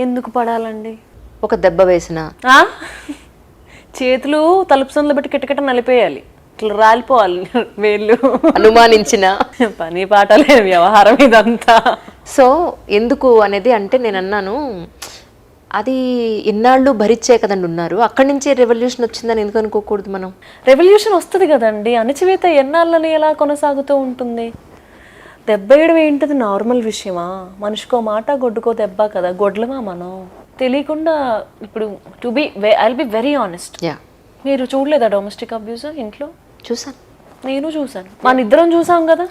ఎందుకు పడాలండి? ఒక దెబ్బ వేసిన చేతులు తలుపు సందులు బట్టి కిటకిట నలిపేయాలి, ఇట్లా రాలిపోవాలి వేళ్ళు. అనుమానించిన పని పాట లేదు, వ్యవహారం ఇదంతా. సో ఎందుకు అనేది అంటే నేను అన్నాను, అది ఇన్నాళ్ళు భరిచ్చే కదండి ఉన్నారు, అక్కడి నుంచే రెవల్యూషన్ వచ్చిందని ఎందుకు అనుకోకూడదు మనం? రెవల్యూషన్ వస్తుంది కదండి, అణచివేత ఎన్నాళ్ళని ఎలా కొనసాగుతూ ఉంటుంది? దెబ్బేయడం ఏంటిది నార్మల్ విషయమా? మనిషికో మాట గొడ్డుకో దెబ్బ కదా, గొడ్లమా మనం తెలియకుండా? ఇప్పుడు ఐల్ బి వెరీ ఆనెస్ట్, మీరు చూడలేదా డొమెస్టిక్ అబ్యూస్ ఇంట్లో? చూసాను, నేను చూసాను, మన ఇద్దరం చూసాం కదా.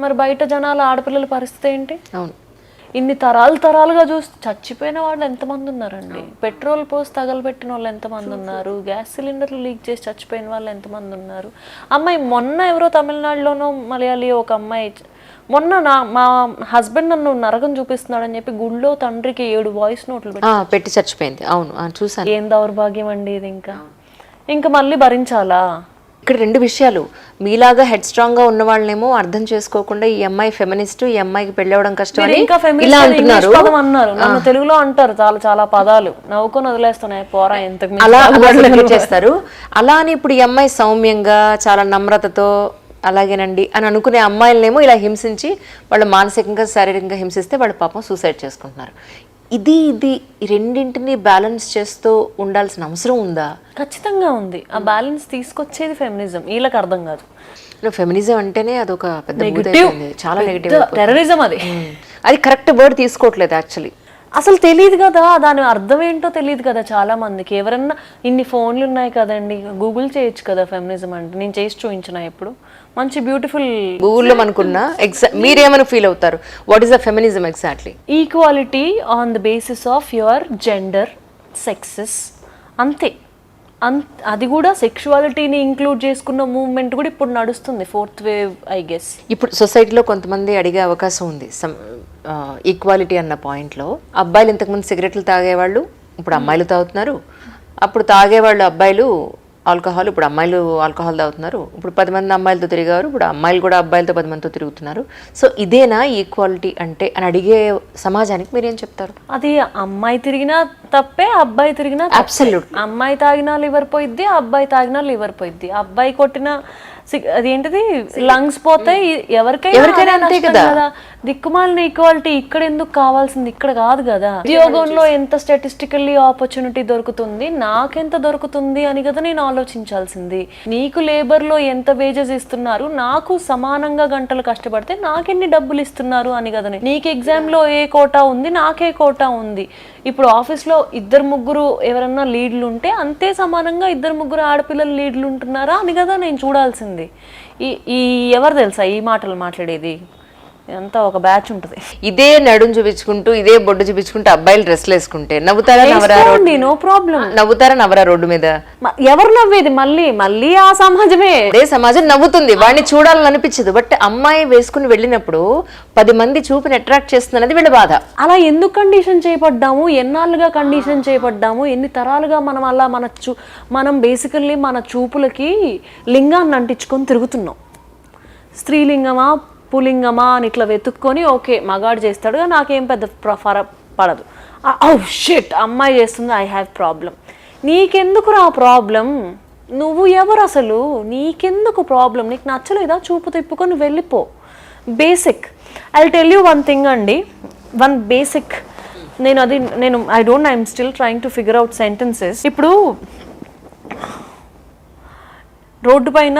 మరి బయట జనాల ఆడపిల్లల పరిస్థితి ఏంటి? అవును, ఇన్ని తరాలుగా చూసి చచ్చిపోయిన వాళ్ళు ఎంతమంది ఉన్నారండి? పెట్రోల్ పోసి తగలబెట్టిన వాళ్ళు ఎంతమంది ఉన్నారు? గ్యాస్ సిలిండర్లు లీక్ చేసి చచ్చిపోయిన వాళ్ళు ఎంతమంది ఉన్నారు? అమ్మాయి మొన్న ఎవరో తమిళనాడులోనో మలయాళీ ఒక అమ్మాయి, మొన్న మా హస్బెండ్ నన్ను నరకం చూపిస్తున్నాడని చెప్పి గుళ్ళో తండ్రికి 7 వాయిస్ నోట్లు పెట్టి చచ్చిపోయింది. అవును చూసాను. ఏం దౌర్భాగ్యం అండి ఇది. ఇంకా మళ్ళీ భరించాలా? ఇక్కడ 2 విషయాలు, మీలాగా హెడ్ స్ట్రాంగ్ గా ఉన్న వాళ్ళేమో అర్థం చేసుకోకుండా ఈ అమ్మాయి ఫెమినిస్ట్, ఈ అమ్మాయికి పెళ్ళవడం కష్టం అని ఇలా అంటున్నారు. నన్ను తెలుగులో అంటారు చాలా పదాలు, నవ్వుకొని వదిలేస్తున్నాయి, పోరా ఎంతకు అలా చేస్తారు. అలా అని ఇప్పుడు ఈ అమ్మాయి సౌమ్యంగా చాలా నమ్రతతో అలాగేనండి అని అనుకునే అమ్మాయిలనేమో ఇలా హింసించి వాళ్ళు మానసికంగా శారీరకంగా హింసిస్తే వాళ్ళు పాపం సూసైడ్ చేసుకుంటున్నారు. ఇది ఈ రెండింటిని బ్యాలెన్స్ చేస్తూ ఉండాల్సిన అవసరం ఉందా? ఖచ్చితంగా ఉంది. ఆ బ్యాలెన్స్ తీసుకొచ్చేది ఫెమినిజం. వీళ్ళకి అర్థం కాదు. ఫెమినిజం అంటేనే అదొక పెద్ద చాలా నెగటివ్, టెర్రరిజం. అది కరెక్ట్ వర్డ్ తీసుకోవట్లేదు యాక్చువల్లీ. అసలు తెలియదు కదా, దాని అర్థం ఏంటో తెలియదు కదా చాలా మందికి. ఎవరన్నా ఇన్ని ఫోన్లు ఉన్నాయి కదండి, గూగుల్ చేయొచ్చు కదా ఫెమినిజం అంటే. నేను చేసి చూపించిన ఎప్పుడు మంచి బ్యూటిఫుల్ గూగుల్లో అనుకున్నా. మీరేమైనా ఫీల్ అవుతారు? What is the feminism exactly? Equality on the basis of your gender, sexes, అంతే. అది కూడా సెక్షువాలిటీని ఇంక్లూడ్ చేసుకున్న మూవ్మెంట్ కూడా ఇప్పుడు నడుస్తుంది, 4th వేవ్ ఐ గెస్. ఇప్పుడు సొసైటీలో కొంతమంది అడిగే అవకాశం ఉంది ఈక్వాలిటీ అన్న పాయింట్లో. అబ్బాయిలు ఇంతకుముందు సిగరెట్లు తాగేవాళ్ళు ఇప్పుడు అమ్మాయిలు తాగుతున్నారు, అప్పుడు తాగేవాళ్ళు అబ్బాయిలు ఆల్కహాల్, ఇప్పుడు అమ్మాయిలు ఆల్కహాల్ తాగుతున్నారు. ఇప్పుడు 10 మంది అమ్మాయిలతో తిరిగారు, ఇప్పుడు అమ్మాయిలు కూడా అబ్బాయిలతో 10 మందితో తిరుగుతున్నారు. సో ఇదేనా ఈక్వాలిటీ అంటే అని అడిగే సమాజానికి మీరేం చెప్తారు? అది అమ్మాయి తిరిగినా తప్పే, అబ్బాయి తిరిగినా అబ్సల్యూట్. అమ్మాయి తాగినా లివర్ పోయిద్ది, అబ్బాయి తాగినా లివర్ పోయిద్ది. అబ్బాయి కొట్టిన అదేంటిది లంగ్స్ పోతాయి, ఎవరికైనా అంతే కదా. దిక్కుమాలిన ఈక్వాలిటీ ఇక్కడ ఎందుకు కావాల్సింది? ఇక్కడ కాదు కదా. ఉద్యోగంలో ఎంత స్టాటిస్టికల్లీ ఆపర్చునిటీ దొరుకుతుంది, నాకెంత దొరుకుతుంది అని కదా నేను ఆలోచించాల్సింది. నీకు లేబర్ లో ఎంత వేజెస్ ఇస్తున్నారు, నాకు సమానంగా గంటలు కష్టపడితే నాకెన్ని డబ్బులు ఇస్తున్నారు అని కదా. నీకు ఎగ్జామ్ లో ఏ కోటా ఉంది, నాకే కోటా ఉంది. ఇప్పుడు ఆఫీస్ లో 2-3 ఎవరన్నా లీడ్లు ఉంటే అంతే సమానంగా 2-3 ఆడపిల్లలు లీడ్లు ఉంటున్నారా అని కదా నేను చూడాల్సింది. ఈ ఎవరు తెలుసా ఈ మాటలు మాట్లాడేది? అంతా ఒక బ్యాచ్ ఉంటుంది. ఇదే నడుం చూపించుకుంటూ ఇదే బొడ్డు చూపించుకుంటూ అబ్బాయిలు డ్రెస్లు వేసుకుంటే నవ్వుతారా? No problem. నవ్వుతారా? నవ్వరా? రోడ్డు మీద ఎవరు నవ్వేది? మళ్ళీ ఆ సమాజమే. అదే సమాజం నవ్వుతుంది, వాడిని చూడాలని అనిపించదు. బట్ అమ్మాయి వేసుకుని వెళ్ళినప్పుడు 10 మంది చూపుని అట్రాక్ట్ చేస్తున్నది వీళ్ళ బాధ. అలా ఎందుకు కండిషన్ చేయబడ్డాము? ఎన్నాళ్ళుగా కండిషన్ చేయబడ్డాము? ఎన్ని తరాలుగా మనం అలా మనం బేసికల్లీ మన చూపులకి లింగాన్ని అంటించుకొని తిరుగుతున్నాం. స్త్రీలింగమా పులింగమా అని ఇట్లా వెతుక్కొని, ఓకే మగాడు చేస్తాడు, నాకేం పెద్ద పడదు. షిట్ అమ్మాయి చేస్తుంది, ఐ హ్యావ్ ప్రాబ్లం. నీకెందుకు రా ప్రాబ్లం? నువ్వు ఎవరు అసలు? నీకెందుకు ప్రాబ్లం? నీకు నచ్చలేదా? చూపు తిప్పుకొని వెళ్ళిపో. Basic I tell you one thing అండి, one basic. I'm still trying to figure out sentences. ఇప్పుడు రోడ్డు పైన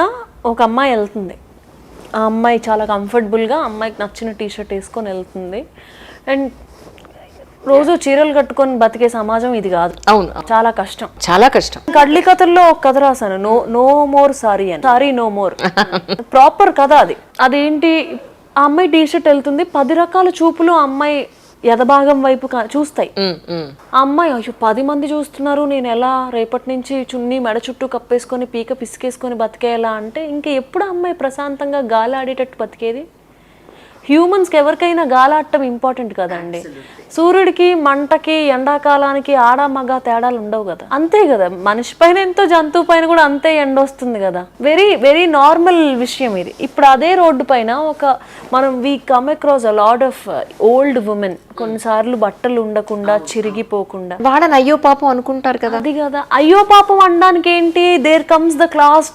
ఒక అమ్మాయి వెళ్తుంది, ఆ అమ్మాయి చాలా కంఫర్టబుల్గా అమ్మాయికి నచ్చిన టీషర్ట్ వేసుకొని వెళ్తుంది. అండ్ రోజు చీరలు కట్టుకొని బతికే సమాజం ఇది కాదు. అవును, చాలా కష్టం, చాలా కష్టం. కడ్లీ కథల్లో ఒక కథ రాశాను, నో మోర్ సారీ అని. సారీ నో మోర్ ప్రాపర్ కథ అది. అదేంటి, ఆ అమ్మాయి టీషర్ట్ వెళ్తుంది, 10 రకాల చూపులు ఆ అమ్మాయి ఎదభాగం వైపు చూస్తాయి. ఆ అమ్మాయి అయ్యో 10 మంది చూస్తున్నారు, నేను ఎలా రేపటి నుంచి చున్నీ మెడ చుట్టూ కప్పేసుకొని పీక పిసికేసుకొని బతికేలా అంటే ఇంక ఎప్పుడు అమ్మాయి ప్రశాంతంగా గాలి ఆడేటట్టు బతికేది? హ్యూమన్స్కి ఎవరికైనా గాలాడటం ఇంపార్టెంట్ కదండి. సూర్యుడికి మంటకి ఎండాకాలానికి ఆడ మగ తేడాలు ఉండవు కదా, అంతే కదా. మనిషి పైన ఎంతో జంతువు పైన కూడా అంతే ఎండ వస్తుంది కదా. వెరీ వెరీ నార్మల్ విషయం ఇది. ఇప్పుడు అదే రోడ్డు పైన మనం we come across a lot of old women, కొన్నిసార్లు బట్టలు ఉండకుండా చిరిగిపోకుండా వాడని అయ్యో పాపం అనుకుంటారు కదా. అది కదా అయ్యో పాపం అనడానికి ఏంటి, there comes the class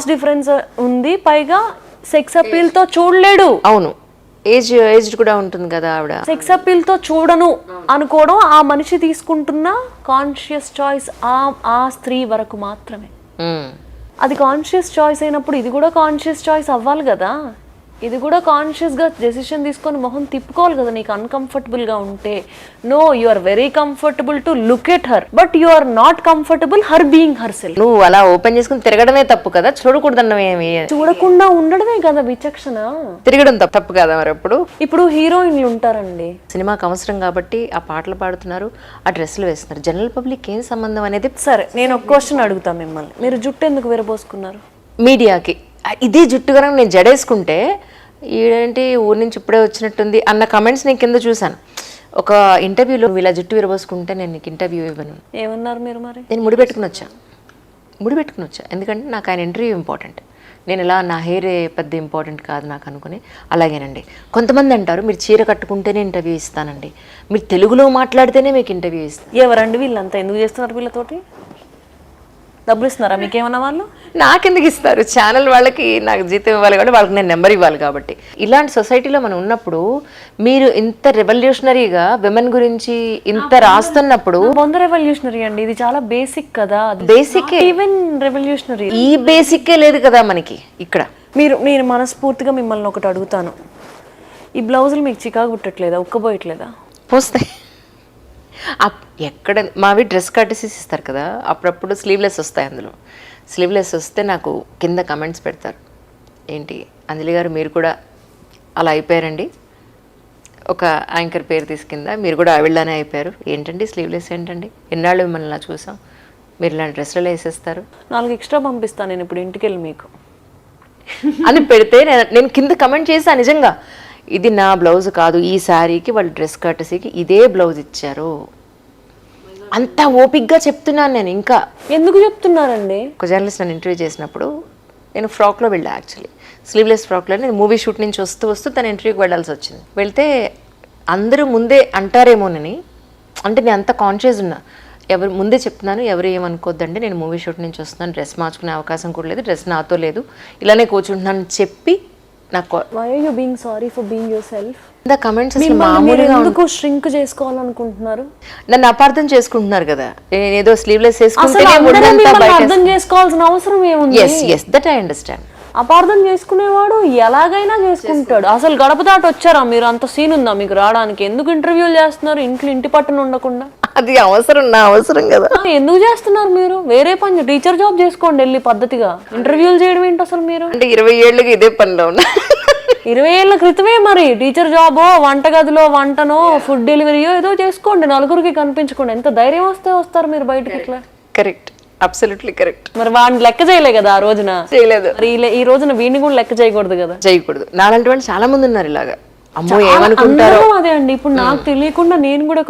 difference ఉంది. పైగా సెక్స్ అపీల్ తో చూడలేడు. అవును, ఏజ్ కూడా ఉంటుంది కదా ఆవిడ. సెక్స్ అపీల్ తో చూడను అనుకోవడం ఆ మనిషి తీసుకుంటున్న కాన్షియస్ చాయిస్ ఆ స్త్రీ వరకు మాత్రమే. అది కాన్షియస్ చాయిస్ అయినప్పుడు ఇది కూడా కాన్షియస్ చాయిస్ అవ్వాలి కదా. ఇది కూడా కాన్షియస్ గా డెసిషన్ తీసుకొని మొహం తిప్పుకోవాలి కదా. నీకు అన్కంఫర్టబుల్ గా ఉంటే no, you are very comfortable to look at her, but you are not comfortable her being herself. నువ్వు అలా ఓపెన్ చేసుకుని తిరగడమే తప్పు కదా, చూడకూడదన్నమేమి. చూడకుండా ఉండడమే కదా విచక్షణ. తిరగడం తప్పు కదా మరి. ఇప్పుడు హీరోయిన్లు ఉంటారండి, సినిమాకి అవసరం కాబట్టి ఆ పాటలు పాడుతున్నారు, ఆ డ్రెస్సులు వేస్తున్నారు. జనరల్ పబ్లిక్ ఏం సంబంధం అనేది. సరే, నేను ఒక క్వశ్చన్ అడుగుతా మిమ్మల్ని. మీరు జుట్టు ఎందుకు విరబోసుకున్నారు? మీడియాకి ఇదే జుట్టు కనుక నేను జడేసుకుంటే ఈడేంటి ఊరి నుంచి ఇప్పుడే వచ్చినట్టుంది అన్న కమెంట్స్ నేను కింద చూసాను. ఒక ఇంటర్వ్యూలో నువ్వు ఇలా జుట్టు విరబోసుకుంటే నేను నీకు ఇంటర్వ్యూ ఇవ్వను. ఏమన్నారు మీరు మరి? నేను ముడి పెట్టుకుని వచ్చా ఎందుకంటే నాకు ఆయన ఇంటర్వ్యూ ఇంపార్టెంట్. నేను ఇలా నా హెయిర్ పెద్ద ఇంపార్టెంట్ కాదు నాకు అనుకుని. అలాగేనండి, కొంతమంది అంటారు మీరు చీర కట్టుకుంటేనే ఇంటర్వ్యూ ఇస్తానండి, మీరు తెలుగులో మాట్లాడితేనే మీకు ఇంటర్వ్యూ ఇస్తాను. ఎవరండి వీళ్ళంతా? ఎందుకు చేస్తున్నారు వీళ్ళతోటి? డబ్బులు ఇస్తున్నారా మీకేమన్నా వాళ్ళు? నాకెందుకు ఇస్తారు? ఛానల్ వాళ్ళకి నాకు జీతం ఇవ్వాలి కాబట్టి వాళ్ళకి నేను నెంబర్ ఇవ్వాలి కాబట్టి. ఇలాంటి సొసైటీలో మనం ఉన్నప్పుడు మీరు ఇంత రెవల్యూషనరీగా విమెన్ గురించి ఇంత రాస్తున్నప్పుడు, బొంద రెవల్యూషనరీ అండి ఇది, చాలా బేసిక్ కదా. బేసిక్ ఈవెన్ రెవల్యూషనరీ ఈ బేసిక్కే లేదు కదా మనకి ఇక్కడ. నేను మనస్ఫూర్తిగా మిమ్మల్ని ఒకటి అడుగుతాను, ఈ బ్లౌజులు మీకు చికాకు పుట్టట్లేదా, ఉక్కబోయట్లేదా? పోస్తాయి. ఎక్కడ మావి డ్రెస్ కట్టేసేసి ఇస్తారు కదా, అప్పుడప్పుడు స్లీవ్లెస్ వస్తాయి. అందులో స్లీవ్లెస్ వస్తే నాకు కింద కమెంట్స్ పెడతారు, ఏంటి అంజలి గారు మీరు కూడా అలా అయిపోయారండి, ఒక యాంకర్ పేరు తీసుకుందా మీరు కూడా ఆవిడలానే అయిపోయారు, ఏంటండి స్లీవ్లెస్ ఏంటండి, ఎన్నాళ్ళు మిమ్మల్ని అలా చూసాం, మీరు ఇలాంటి డ్రెస్లలో వేసేస్తారు, 4 ఎక్స్ట్రా పంపిస్తాను నేను ఇప్పుడు ఇంటికి వెళ్ళి మీకు అని పెడితే నేను కింద కమెంట్ చేసా. నిజంగా ఇది నా బ్లౌజ్ కాదు, ఈ శారీకి వాళ్ళు డ్రెస్ కట్టేసికి ఇదే బ్లౌజ్ ఇచ్చారు. అంత ఓపిక్గా చెప్తున్నాను నేను. ఇంకా ఎందుకు చెప్తున్నారండి? ఒక జర్నలిస్ట్ నన్ను ఇంటర్వ్యూ చేసినప్పుడు నేను ఫ్రాక్లో వెళ్ళా, యాక్చువల్లీ స్లీవ్లెస్ ఫ్రాక్లో. నేను మూవీ షూట్ నుంచి వస్తూ తన ఇంటర్వ్యూకి వెళ్ళాల్సి వచ్చింది. వెళ్తే అందరూ ముందే అంటారేమోనని, అంటే నేను అంత కాన్షియస్ ఉన్నా, ఎవరు ముందే చెప్తున్నాను, ఎవరు ఏమనుకోద్దండి, నేను మూవీ షూట్ నుంచి వస్తున్నాను, డ్రెస్ మార్చుకునే అవకాశం కూడా లేదు, డ్రెస్ నాతో లేదు, ఇలానే కూర్చుంటున్నాను చెప్పి నాకు why are you being sorry for being yourself? The comments అసలు మామూలుగా ఎందుకు shrink చేసుకోవాలనుకుంటున్నారు? నన్ను అపార్థం చేసుకుంటున్నారు కదా, నేను ఏదో స్లీవ్లెస్ వేసుకుంటే అర్థం చేసుకోవాల్సిన అవసరం ఏముంది? yes that I understand. అపార్థం చేసుకునేవాడు ఎలాగైనా చేసుకుంటాడు. అసలు గడప దాటి వచ్చారా మీరు? అంత సీన్ ఉందా మీకు రావడానికి? ఎందుకు ఇంటర్వ్యూలు చేస్తున్నారు ఇంటి పట్టున ఉండకుండా? అది అవసరం, నా అవసరం కదా. ఎందుకు చేస్తున్నారు మీరు? వేరే పని టీచర్ జాబ్ చేసుకోండి వెళ్ళి పద్ధతిగా. ఇంటర్వ్యూలు చేయడం ఏంటి అసలు మీరు? అంటే 20 ఏళ్ళకి ఇదే పనిలో ఉన్నా. 20 ఏళ్ల క్రితమే మరి టీచర్ జాబో, వంటగదిలో వంటనో, ఫుడ్ డెలివరీయో ఏదో చేసుకోండి, నలుగురికి కనిపించుకోండి. ఎంత ధైర్యం వస్తే వస్తారు మీరు బయటకి ఇట్లా. Correct, absolutely correct. మరి వాడిని లెక్క చేయలే కదా ఆ రోజున, చేయలేదు. మరి ఈ రోజున వీడిని కూడా లెక్క చేయకూడదు కదా. చేయకూడదు. నాలాంటి వాళ్ళు చాలా మంది ఉన్నారు ఇలాగా. అమ్మో ఏమనుకుంటారో. అదే అండి, ఇప్పుడు నాకు తెలియకుండా నేను కూడా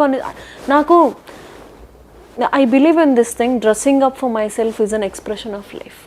I believe in this thing, dressing up for myself is an expression of life.